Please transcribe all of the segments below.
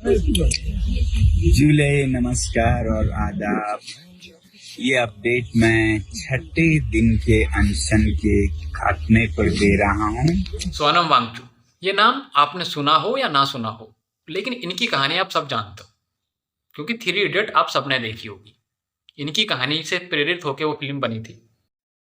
जुले नमस्कार और आदाब। ये अपडेट मैं छठे दिन के अनशन के खात्मे पर दे रहा हूँ। सोनम वांगचुक, ये नाम आपने सुना हो या ना सुना हो, लेकिन इनकी कहानी आप सब जानते हो क्योंकि थ्री इडियट आप सबने देखी होगी। इनकी कहानी से प्रेरित होकर वो फिल्म बनी थी।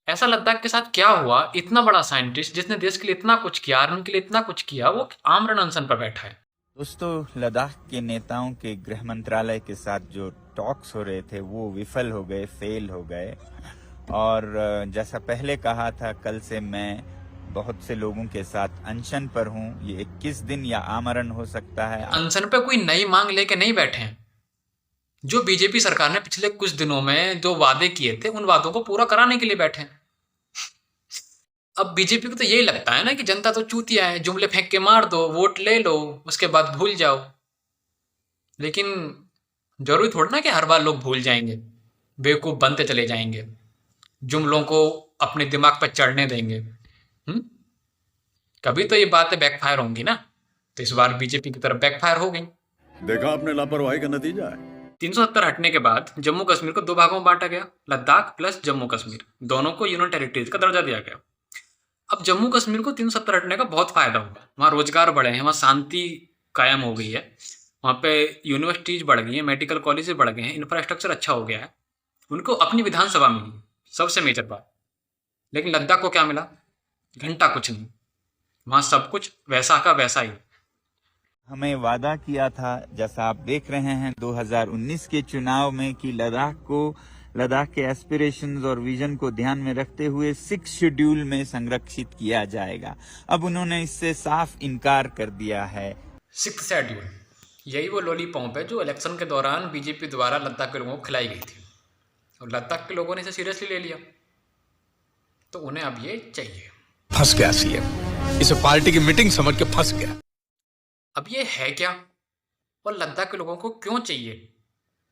ऐसा लद्दाख के साथ क्या हुआ, इतना बड़ा साइंटिस्ट जिसने देश के लिए इतना कुछ किया और उनके लिए इतना कुछ किया, वो आमरण अनशन पर बैठा है। दोस्तों, लद्दाख के नेताओं के गृह मंत्रालय के साथ जो टॉक्स हो रहे थे वो विफल हो गए, फेल हो गए। और जैसा पहले कहा था, कल से मैं बहुत से लोगों के साथ अनशन पर हूँ। ये 21 दिन या आमरण हो सकता है। अनशन पे कोई नई मांग लेके नहीं बैठे हैं। जो बीजेपी सरकार ने पिछले कुछ दिनों में जो वादे किए थे, उन वादों को पूरा कराने के लिए बैठे हैं। अब बीजेपी को तो यही लगता है ना कि जनता तो चूतिया है, जुमले फेंक के मार दो, वोट ले लो, उसके बाद भूल जाओ। लेकिन जरूरी थोड़ा ना कि हर बार लोग भूल जाएंगे, बेवकूफ बनते चले जाएंगे, जुमलों को अपने दिमाग पर चढ़ने देंगे। कभी तो ये बातें बैकफायर होंगी ना। तो इस बार बीजेपी की तरफ बैकफायर हो गई। देखा आपने लापरवाही का नतीजा है। 370 हटने के बाद जम्मू कश्मीर को दो भागों में बांटा गया, लद्दाख प्लस जम्मू कश्मीर, दोनों को यूनियन टेरिटरीज का दर्जा दिया गया। अब जम्मू कश्मीर को 370 हटने का बहुत फायदा होगा। वहाँ रोजगार बढ़े हैं, वहाँ शांति कायम हो गई है, वहाँ पे यूनिवर्सिटीज बढ़ गई हैं, मेडिकल कॉलेजेस बढ़ गए हैं, इंफ्रास्ट्रक्चर अच्छा हो गया है। उनको अपनी विधानसभा मिली, सबसे मेजर बात। लेकिन लद्दाख को क्या मिला? घंटा कुछ नहीं। वहाँ सब कुछ वैसा का वैसा ही। हमें वादा किया था, जैसा आप देख रहे हैं 2019 के चुनाव में, कि लद्दाख के एस्पिरेशंस और विजन को ध्यान में रखते हुए 6 शेड्यूल में संरक्षित किया जाएगा। अब उन्होंने इससे साफ इनकार कर दिया है। 6th शेड्यूल, यही वो लॉलीपॉप है जो इलेक्शन के दौरान बीजेपी द्वारा लद्दाख के लोगों को खिलाई गई थी, और लद्दाख के लोगों ने इसे सीरियसली ले लिया। तो उन्हें अब ये चाहिए। फंस गया सीएम, इसे पार्टी की मीटिंग समझ के फंस गया। अब ये है क्या और लद्दाख के लोगों को क्यों चाहिए,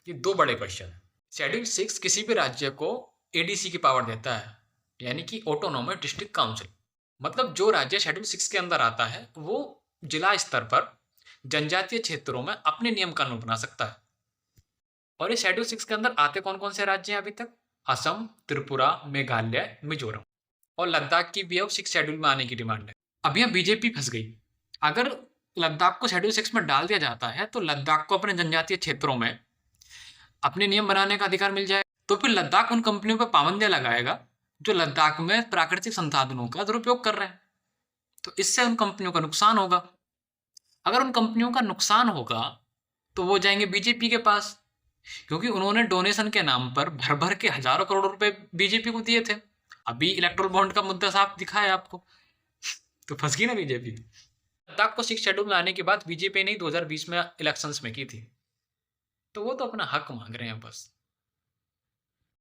ये दो बड़े क्वेश्चन हैं। शेड्यूल 6 किसी भी राज्य को एडीसी की पावर देता है, यानी कि ऑटोनोमस डिस्ट्रिक्ट काउंसिल। मतलब जो राज्य शेड्यूल 6 के अंदर आता है वो जिला स्तर पर जनजातीय क्षेत्रों में अपने नियम कानून बना सकता है। और इस शेड्यूल 6 के अंदर आते कौन कौन से राज्य हैं अभी तक? असम, त्रिपुरा, मेघालय, मिजोरम। और लद्दाख की भी अब 6 शेड्यूल में आने की डिमांड है। अब यहाँ बीजेपी फंस गई। अगर लद्दाख को शेड्यूल 6 में डाल दिया जाता है तो लद्दाख को अपने जनजातीय क्षेत्रों में अपने नियम बनाने का अधिकार मिल जाए। तो फिर लद्दाख उन कंपनियों पर पाबंदियां लगाएगा जो लद्दाख में प्राकृतिक संसाधनों का दुरुपयोग कर रहे हैं। तो इससे उन कंपनियों का नुकसान होगा। अगर उन कंपनियों का नुकसान होगा तो वो जाएंगे बीजेपी के पास, क्योंकि उन्होंने डोनेशन के नाम पर भर भर के हजारों करोड़ रुपए बीजेपी को दिए थे। अभी इलेक्ट्रोल बॉन्ड का मुद्दा साफ दिखा है आपको। तो फंस गई ना बीजेपी। लद्दाख को 6 शेड्यूल में आने के बाद बीजेपी ने 2020 में इलेक्शंस में की थी, तो वो तो अपना हक मांग रहे हैं बस।